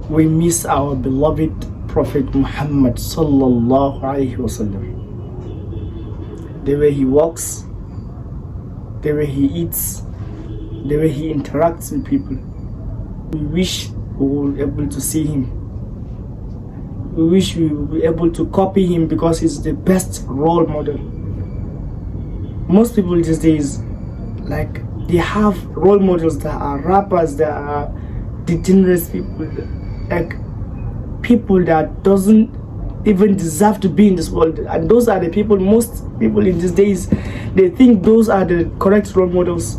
we miss our beloved Prophet Muhammad sallallahu alaihi wasallam. The way he walks, the way he eats, the way he interacts with people. We wish we were able to see him. We wish we would be able to copy him because he's the best role model. Most people these days, like, they have role models that are rappers, that are degenerate people, like people that doesn't even deserve to be in this world. And those are the people, most people in these days, they think those are the correct role models.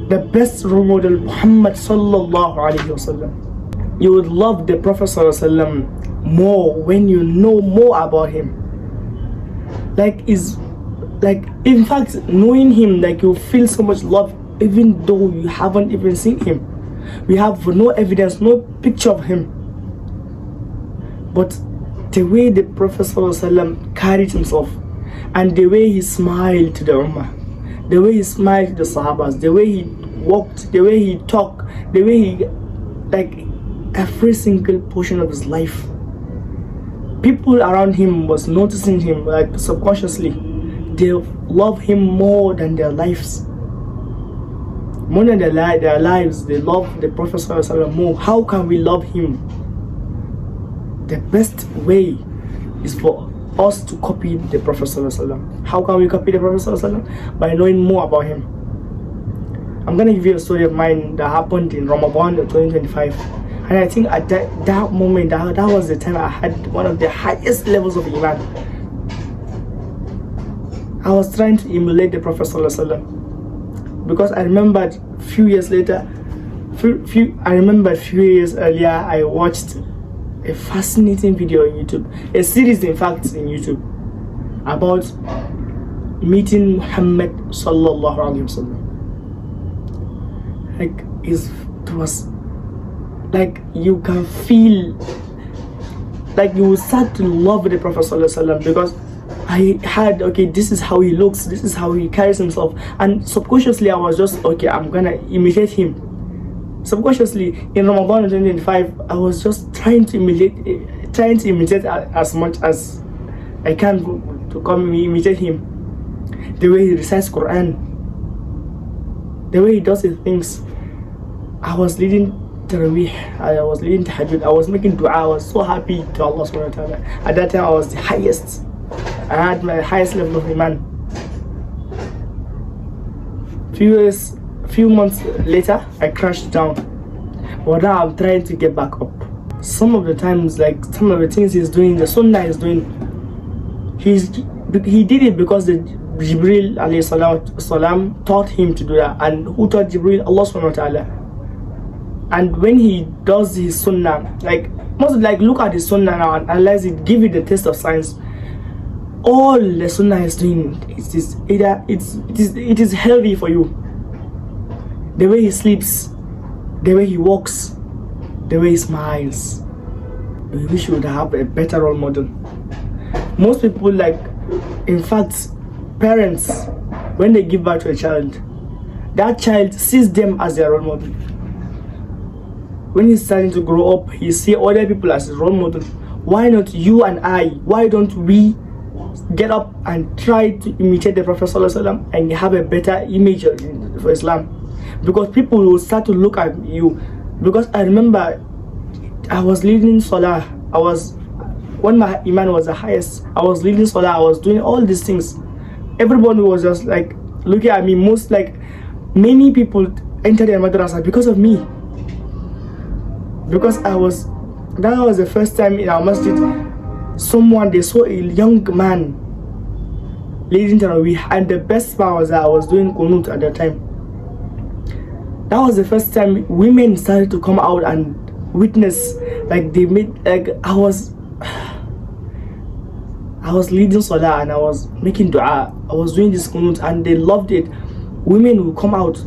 The best role model, Muhammad sallallahu alaihi wasallam. You would love the Prophet sallallahu alaihi wasallam more when you know more about him. In fact, knowing him, like, you feel so much love even though you haven't even seen him. We have no evidence, no picture of him. But the way the Prophet ﷺ carried himself, and the way he smiled to the Ummah, the way he smiled to the Sahabas, the way he walked, the way he talked, the way he, like, every single portion of his life, people around him was noticing him, like, subconsciously. They love him more than their lives. More than their lives, they love the Prophet ﷺ more. How can we love him? The best way is for us to copy the Prophet ﷺ. How can we copy the Prophet ﷺ? By knowing more about him. I'm gonna give you a story of mine that happened in Ramadan of 2025. And I think at that moment, that was the time I had one of the highest levels of Iman. I was trying to emulate the Prophet ﷺ, because I remembered a few years earlier, I watched a fascinating video on YouTube, a series in fact in YouTube, about meeting Muhammad sallallahu alaihi wasallam. Like, it was like, you can feel like you will start to love the Prophet sallallahu alaihi wasallam, because I had, okay, this is how he looks, this is how he carries himself, and subconsciously I was just, okay, I'm gonna imitate him. Subconsciously in Ramadan 2025, I was just trying to imitate as much as I can to imitate him. The way he recites Qur'an, the way he does his things. I was leading Tarawih, I was leading Tahajjud, I was making dua, I was so happy to Allah subhanahu wa ta'ala. At that time I was the highest. I had my highest level of Iman. Few months later, I crashed down. But now I'm trying to get back up. Some of the times, like, some of the things he's doing, the sunnah he's doing, he did it because the Jibril alayhi salam taught him to do that. And who taught Jibril? Allah subhanahu wa ta'ala. And when he does his sunnah, like, look at his sunnah now and analyze it, give it the test of science. All the sunnah is doing, it is healthy for you. The way he sleeps, the way he walks, the way he smiles. We wish we would have a better role model. Most people, like, in fact, parents, when they give birth to a child, that child sees them as their role model. When he's starting to grow up, he sees other people as his role model. Why not you and I? Why don't we get up and try to imitate the Prophet ﷺ and have a better image for Islam? Because people will start to look at you. Because I remember I was leading Salah. When my Iman was the highest, I was leading Salah, I was doing all these things. Everybody was just like looking at me. Many people entered the madrasa because of me. Because that was the first time in our masjid, they saw a young man leading Tarawih, and the best part was that I was doing Qunut at that time. That was the first time women started to come out and witness, like, they made, like, I was leading Salah and I was making dua, I was doing this Qunut, and they loved it. Women would come out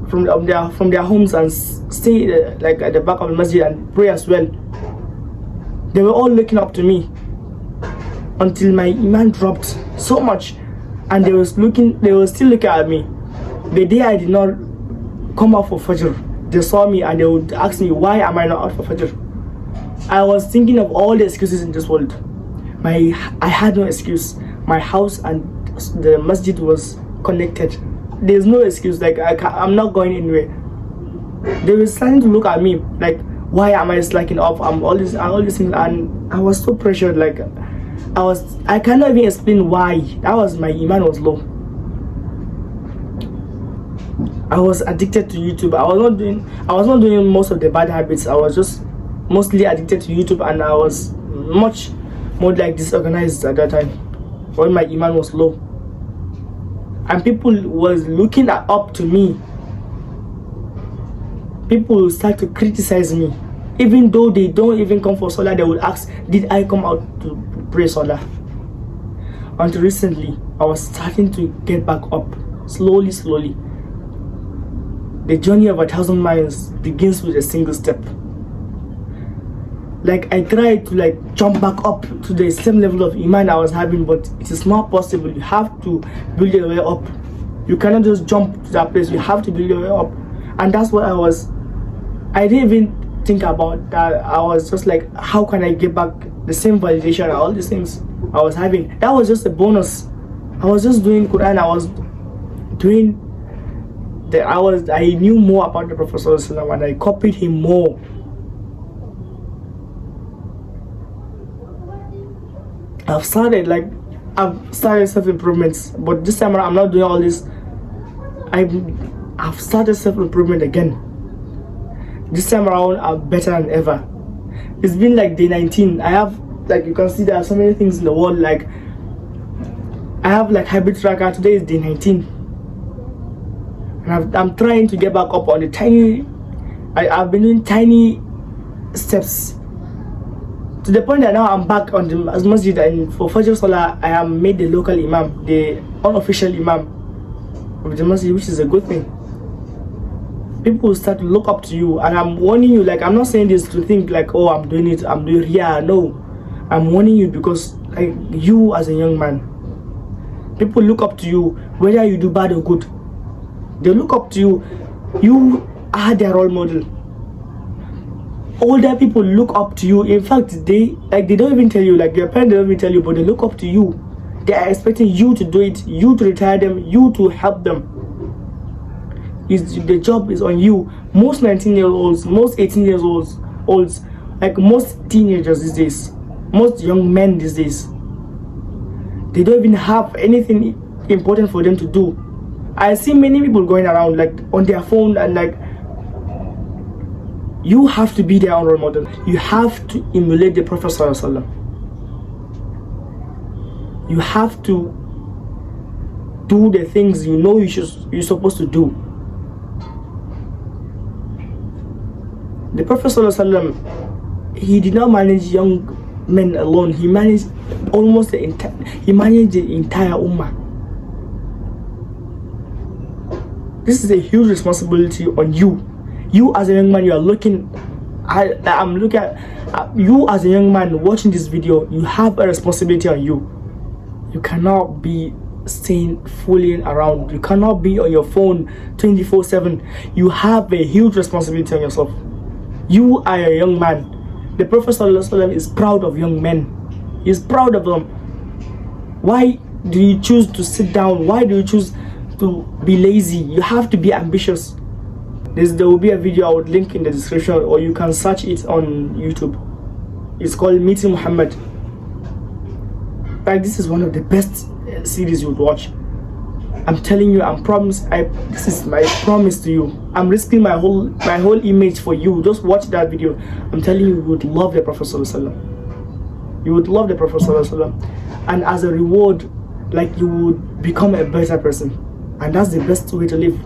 from their homes and stay like at the back of the masjid and pray as well. They were all looking up to me until my Iman dropped so much, and they were still looking at me. The day I did not come out for Fajr, they saw me and they would ask me, why am I not out for Fajr? I was thinking of all the excuses in this world. I had no excuse. My house and the masjid was connected. There's no excuse. Like I'm not going anywhere. They were starting to look at me like, why am I slacking off? I'm all these things, and I was so pressured. Like I cannot even explain why. That was my iman was low. I was addicted to YouTube. I was not doing most of the bad habits. I was just mostly addicted to YouTube, and I was much more like disorganized at that time when my iman was low. And people was looking up to me. People start to criticize me. Even though they don't even come for Salah, they would ask, did I come out to pray Salah? Until recently, I was starting to get back up. Slowly. The journey of 1,000 miles begins with a single step. Like I tried to like jump back up to the same level of iman I was having, but it is not possible. You have to build your way up. You cannot just jump to that place. You have to build your way up. And that's what I didn't even think about that. I was just like, how can I get back the same validation and all these things I was having? That was just a bonus. I was just doing Qur'an. I was doing I knew more about the Prophet ﷺ, and I copied him more. I've started self-improvements, but this time around, I'm not doing all this. I've started self-improvement again. This time around, I'm better than ever. It's been like day 19. I have, like you can see, there are so many things in the world. Like I have like habit tracker. Today is day 19. And I'm trying to get back up on the tiny. I've been doing tiny steps to the point that now I'm back on the masjid, and for Fajr Salah I am made the local imam, the unofficial imam of the masjid, which is a good thing. People will start to look up to you, and I'm warning you. Like I'm not saying this to think like, oh, I'm doing yeah, no. I'm warning you because like you as a young man, people look up to you whether you do bad or good. They look up to you. You are their role model. Older people look up to you. In fact, they don't even tell you, like your parents don't even tell you, but they look up to you. They are expecting you to do it, you to retire them, you to help them. The job is on you. Most 19-year-olds, most 18-year-olds, like most teenagers these days, most young men these days, they don't even have anything important for them to do. I see many people going around like on their phone, and like you have to be their own role model. You have to emulate the Prophet ﷺ. You have to do the things you know you're supposed to do. The Prophet ﷺ, he did not manage young men alone. He managed the entire ummah. This is a huge responsibility on you. You as a young man, you are looking. I'm looking at you as a young man watching this video. You have a responsibility on you. You cannot be staying fooling around. You cannot be on your phone 24/7. You have a huge responsibility on yourself. You are a young man. The Prophet ﷺ is proud of young men. He's proud of them. Why do you choose to sit down? Why do you choose to be lazy? You have to be ambitious. There will be a video I would link in the description, or you can search it on YouTube. It's called Meeting Muhammad. Like, this is one of the best series you would watch. I'm telling you, this is my promise to you. I'm risking my whole image for you. Just watch that video. I'm telling you, you would love the Prophet ﷺ. You would love the Prophet ﷺ. And as a reward, like, you would become a better person. And that's the best way to live.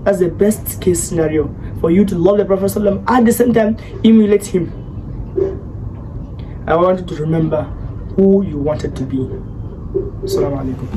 That's the best case scenario, for you to love the Prophet ﷺ, at the same time emulate him. I want you to remember who you wanted to be. Assalamu alaikum.